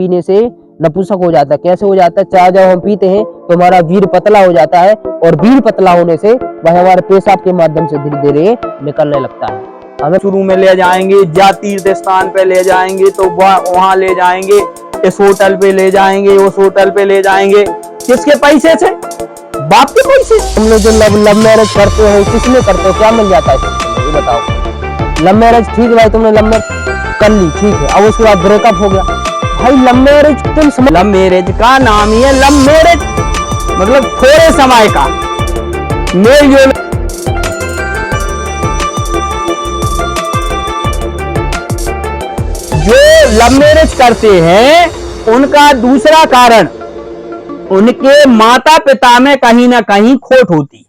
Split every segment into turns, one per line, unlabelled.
पीने से नपुंसक हो जाता है। कैसे हो जाता है? चाय जब हम पीते हैं तो हमारा वीर पतला हो जाता है, और वीर पतला होने से वह हमारे पेशाब के माध्यम से धीरे धीरे निकलने लगता है।
हमें शुरू में ले जाएंगे या तीर्थ स्थान पे ले जाएंगे, तो वहां ले जाएंगे, इस होटल पे ले जाएंगे, उस होटल पे ले जाएंगे। किसके पैसे से? बाप के पैसे।
तुम लोग जो लव मैरिज करते हो, किसने करते हो? क्या मिल जाता है? ये बताओ। लव मैरिज ठीक है भाई, तुमने लव मैरिज कर ली, ठीक है, अब उसके बाद ब्रेकअप हो गया भाई। लव मैरिज तुम समझ,
लव मैरिज का नाम ही है लव मैरिज, मतलब थोड़े समय का मेल जोल। जो लव मैरिज करते हैं उनका दूसरा कारण उनके माता पिता में कहीं ना कहीं खोट होती।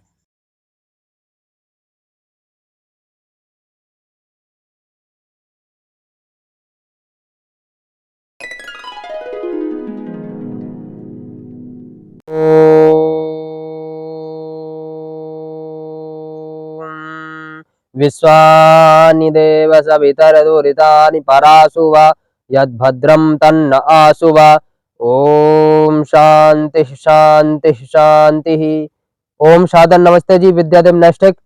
विश्वानि देव सवितरदुरितानि परासु वा यद्भद्रं तन्न आसु वा। ओम शांति शांति शांति। ओम साधन। नमस्ते जी, विद्यादेव नेस्टेक।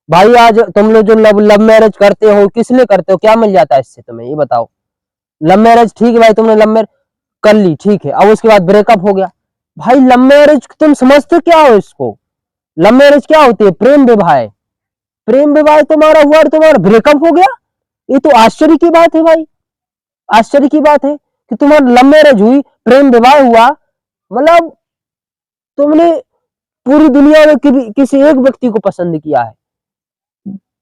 भाई आज तुम लोग जो लव मैरिज करते हो, किस लिए करते हो? क्या मिल जाता है इससे तुम्हें? ये बताओ। लव मैरिज ठीक है भाई, तुमने लव मैरिज कर ली, ठीक है, अब उसके बाद ब्रेकअप हो गया भाई। लव मैरिज तुम समझते क्या हो इसको? लव मैरिज क्या होती है? प्रेम विवाह है। प्रेम विवाह तुम्हारा हुआ और तुम्हारा ब्रेकअप हो गया, ये तो आश्चर्य की बात है भाई। आश्चर्य की बात है कि तुम्हारा लव मैरिज हुई, प्रेम विवाह हुआ, मतलब तुमने पूरी दुनिया में किसी एक व्यक्ति को पसंद किया है।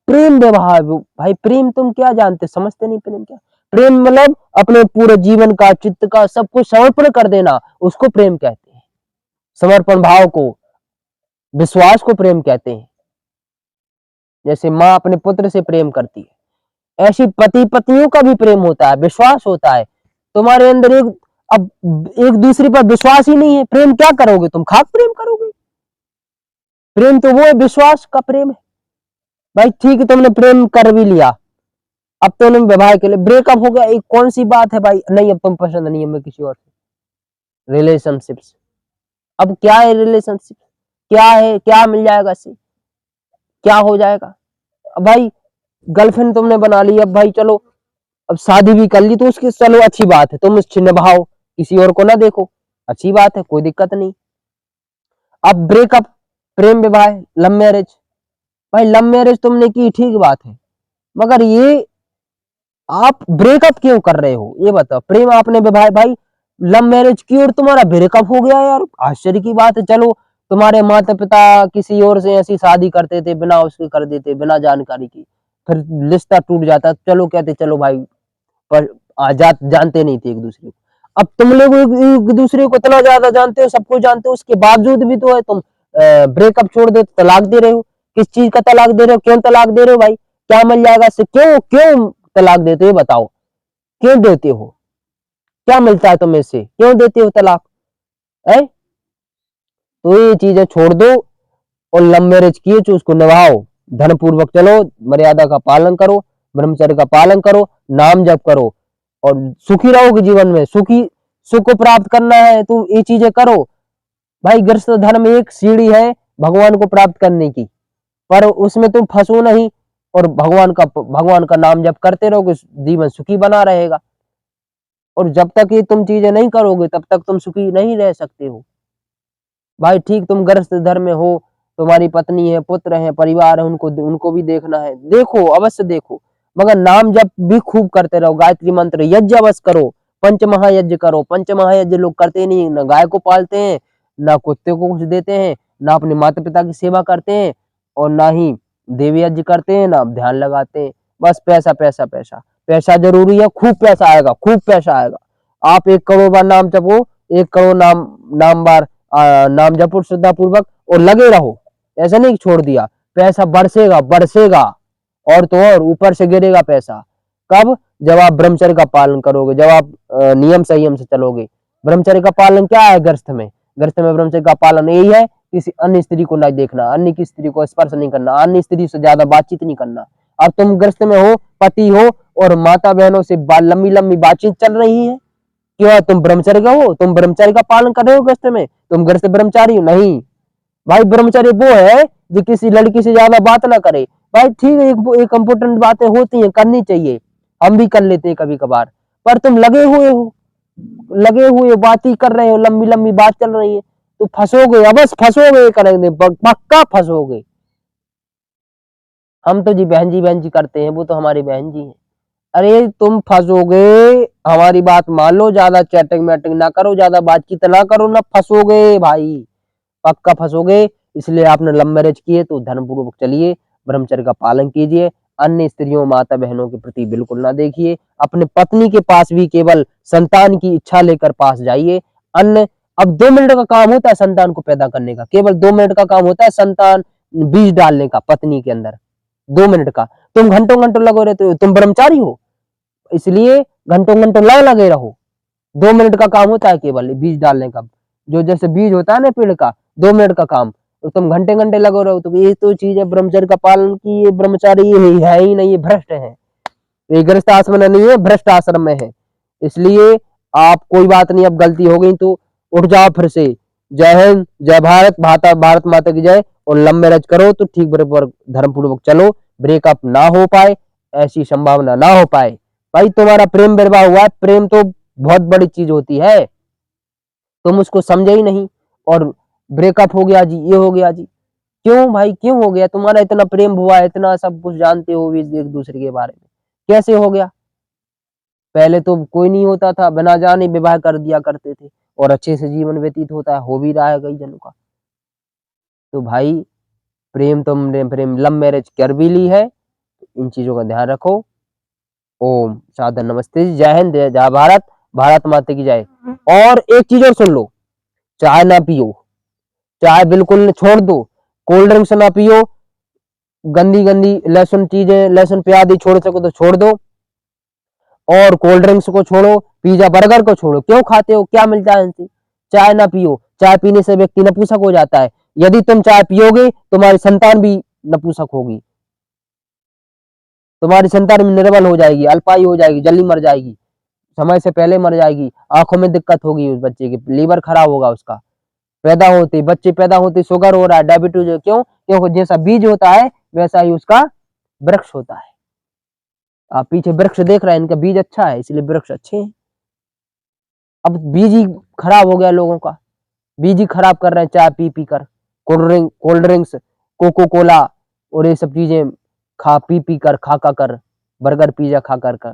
प्रेम विवाह भाई, प्रेम तुम क्या जानते? समझते नहीं प्रेम क्या। प्रेम मतलब अपने पूरे जीवन का, चित्त का, सब कुछ समर्पण कर देना, उसको प्रेम कहते हैं। समर्पण भाव को, विश्वास को प्रेम कहते हैं। जैसे माँ अपने पुत्र से प्रेम करती है, ऐसी पति पत्नियों का भी प्रेम होता है, विश्वास होता है। तुम्हारे अंदर अब एक दूसरे पर विश्वास ही नहीं है, प्रेम क्या करोगे तुम? खाक प्रेम करोगे? प्रेम तो वो है, विश्वास का प्रेम है भाई। ठीक है, तुमने प्रेम कर भी लिया, अब तो तुमने विवाह के लिए ब्रेकअप हो गया, एक कौन सी बात है भाई? नहीं, अब तुम पसंद नहीं है मैं किसी और से। रिलेशनशिप्स, अब क्या है रिलेशनशिप? क्या है? क्या मिल जाएगा इससे? क्या हो जाएगा? अब भाई गर्लफ्रेंड तुमने बना ली, अब भाई चलो, अब शादी भी कर ली तो उसकी चलो अच्छी बात है, तुम उससे निभाओ, किसी और को ना देखो, अच्छी बात है, कोई दिक्कत नहीं। अब ब्रेकअप, प्रेम विवाह, लव मैरिज। भाई लव मैरिज तुमने की, ठीक बात है, मगर ये आप ब्रेकअप क्यों कर रहे हो? ये बताओ। प्रेम आपने विवाह, भाई लव मैरिज की और तुम्हारा ब्रेकअप हो गया यार, आश्चर्य की बात है। चलो तुम्हारे माता पिता किसी और से ऐसी शादी करते थे, बिना उसके कर देते, बिना जानकारी की, फिर रिश्ता टूट जाता, चलो कहते चलो भाई, पर जानते नहीं थे एक दूसरे को। अब तुम लोग एक दूसरे को इतना ज्यादा जानते हो, सब कुछ जानते हो, उसके बावजूद भी तो है तुम ब्रेकअप छोड़ दे, तलाक दे रहे हो। किस चीज का तलाक दे रहे हो? क्यों तलाक दे रहे हो भाई? क्या मिल जाएगा इससे? क्यों क्यों तलाक देते हो? ये बताओ, क्यों देते हो? क्या मिलता है तुम्हें इससे? क्यों देते हो तलाक? है तो ये चीजें छोड़ दो, और लव मैरिज किए तो उसको निभाओ, धन पूर्वक चलो, मर्यादा का पालन करो, ब्रह्मचर्य का पालन करो, नाम जप करो, और सुखी रहोगे जीवन में। सुख को प्राप्त करना है तो ये चीजें करो भाई। गृहस्थ धर्म एक सीढ़ी है भगवान को प्राप्त करने की, पर उसमें तुम फंसो नहीं, और भगवान का नाम जप करते रहोगे, जीवन सुखी बना रहेगा। और जब तक ये तुम चीजें नहीं करोगे, तब तक तुम सुखी नहीं रह सकते हो भाई। ठीक, तुम गृहस्थ धर्म में हो, तुम्हारी पत्नी है, पुत्र है, परिवार है, उनको भी देखना है, देखो, अवश्य देखो, मगर नाम जप भी खूब करते रहो, गायत्री मंत्र, यज्ञ अवश्य करो, पंच महायज्ञ करो। पंच महायज्ञ लोग करते नहीं, ना गाय को पालते हैं, ना कुत्ते को कुछ देते हैं, ना अपने माता पिता की सेवा करते हैं, और ना ही देवी यज्ञ करते हैं, ना ध्यान लगाते हैं। बस पैसा पैसा पैसा पैसा जरूरी है, खूब पैसा आएगा, खूब पैसा आएगा। आप 1 करोड़ बार नाम जपो, 1 करोड़ नाम बार नाम जपो श्रद्धा पूर्वक, और लगे रहो, ऐसा नहीं छोड़ दिया। पैसा बरसेगा बरसेगा, और तो और ऊपर से गिरेगा पैसा। कब? जब आप ब्रह्मचर्य का पालन करोगे, जब आप नियम संयम से चलोगे। ब्रह्मचर्य का पालन क्या है गृहस्थ में? गृहस्थ में ब्रह्मचर्य का पालन यही है, किसी अन्य स्त्री को नहीं देखना, अन्य की स्त्री को स्पर्श नहीं करना, अन्य स्त्री से ज्यादा बातचीत नहीं करना। अब तुम गृहस्थ में हो, पति हो, और माता बहनों से लंबी लंबी बातचीत चल रही है, क्यों? तुम ब्रह्मचर्य का हो, तुम ब्रह्मचर्य का पालन कर रहे हो गृहस्थ में, तुम गृहस्थ ब्रह्मचारी हो? नहीं भाई, ब्रह्मचर्य वो है जो किसी लड़की से ज्यादा बात ना करे। भाई ठीक है, एक इम्पोर्टेंट बातें होती हैं, करनी चाहिए, हम भी कर लेते हैं कभी कभार, पर तुम लगे हुए बात ही कर रहे हो, लंबी लंबी बात चल रही है, तो फंसोगे, अबस फंसोगे, करेंगे पक्का फंसोगे। हम तो जी बहन जी करते हैं, वो तो हमारी बहन जी है। अरे तुम फंसोगे, हमारी बात मान लो, ज्यादा चैटिंग मैटिंग ना करो, ज्यादा बातचीत ना करो, ना फंसोगे भाई, पक्का फंसोगे। इसलिए आपने लव मैरिज किए तो धर्मपूर्वक चलिए, ब्रह्मचर्य का पालन कीजिए, अन्य स्त्रियों माता बहनों के प्रति बिल्कुल ना देखिए, अपने पत्नी के पास भी केवल संतान की इच्छा लेकर पास जाइए। अन्य अब 2 मिनट का काम होता है संतान को पैदा करने का, केवल 2 मिनट का काम होता है संतान बीज डालने का पत्नी के अंदर, 2 मिनट का। तुम घंटों घंटों लगे रहते हो, तुम ब्रह्मचारी हो, इसलिए घंटों घंटों लगे रहो। 2 मिनट का काम होता है केवल बीज डालने का, जो जैसे बीज होता है ना पेड़ का, 2 मिनट का काम, तो तुम घंटे घंटे लगे रहो। तो ये तो चीज है ब्रह्मचर्य का पालन की, ये ब्रह्मचारी ये है ही नहीं, ये भ्रष्ट है, ये गृहस्थ आश्रम में नहीं है, भ्रष्ट आश्रम में है। इसलिए आप, कोई बात नहीं, अब गलती हो गई तो उठ जाओ फिर से। जय हिंद, जय भारत, भारत माता की जय। और लव मैरिज करो तो ठीक बराबर धर्म पूर्वक चलो, ब्रेकअप ना हो पाए, ऐसी संभावना ना हो पाए। भाई तुम्हारा प्रेम विवाह हुआ, प्रेम तो बहुत बड़ी चीज होती है, तुम उसको समझे ही नहीं, और ब्रेकअप हो गया जी, ये हो गया जी। क्यों भाई, क्यों हो गया? तुम्हारा इतना प्रेम हुआ, इतना सब कुछ जानते हो एक दूसरे के बारे में, कैसे हो गया? पहले तो कोई नहीं होता था, बिना जाने विवाह कर दिया करते थे, और अच्छे से जीवन व्यतीत होता है, हो भी रहा है कई जनों का। तो भाई तुमने प्रेम लव मैरिज कर भी ली है, इन चीजों का ध्यान रखो। ओम सादर नमस्ते जी, जय हिंद, जय भारत, भारत माता की जय। और एक चीज और सुन लो, चाय ना पियो, चाय बिल्कुल छोड़ दो, कोल्ड ड्रिंक्स ना पियो, गंदी गंदी लहसुन चीजें, लहसुन प्याज छोड़ सको तो छोड़ दो, और कोल्ड ड्रिंक्स को छोड़ो, पिज्जा बर्गर को छोड़ो। क्यों खाते हो, क्या मिलता है इनसे? चाय ना पियो, चाय पीने से व्यक्ति नपुंसक हो जाता है, यदि तुम चाय पियोगे तुम्हारी संतान भी नपुंसक होगी, तुम्हारी संतान भी निर्बल हो जाएगी, अल्पायु हो जाएगी, जल्दी मर जाएगी, समय से पहले मर जाएगी, आंखों में दिक्कत होगी उस बच्चे की, लीवर खराब होगा उसका। बच्चे पैदा होते शुगर हो रहा है, डायबिटीज, क्यों? क्योंकि जैसा बीज होता है वैसा ही उसका वृक्ष होता है। आप पीछे वृक्ष देख रहे हैं, इनका बीज अच्छा है इसलिए वृक्ष अच्छे हैं। अब बीज ही खराब हो गया लोगों का, बीज ही खराब कर रहे हैं, चाय पी पी कर, कोल्ड ड्रिंक्स, कोको कोला और ये सब चीजें खा पी कर, खा कर, बर्गर पिज्जा खा कर।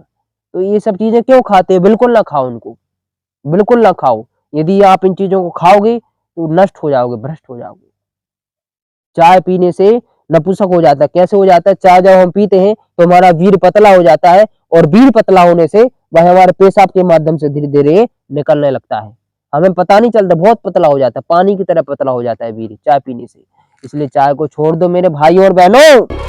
तो ये सब चीजें क्यों खाते हैं? बिल्कुल ना खाओ इनको, बिल्कुल ना खाओ। यदि आप इन चीजों को खाओगे तो नष्ट हो जाओगे, भ्रष्ट हो जाओगे। चाय पीने से नपुंसक हो जाता है, कैसे हो जाता है? चाय जब हम पीते हैं तो हमारा वीर्य पतला हो जाता है, और वीर्य पतला होने से वह हमारे पेशाब के माध्यम से धीरे धीरे निकलने लगता है, हमें पता नहीं चलता, बहुत पतला हो जाता है, पानी की तरह पतला हो जाता है वीर्य चाय पीने से। इसलिए चाय को छोड़ दो मेरे भाई और बहनों।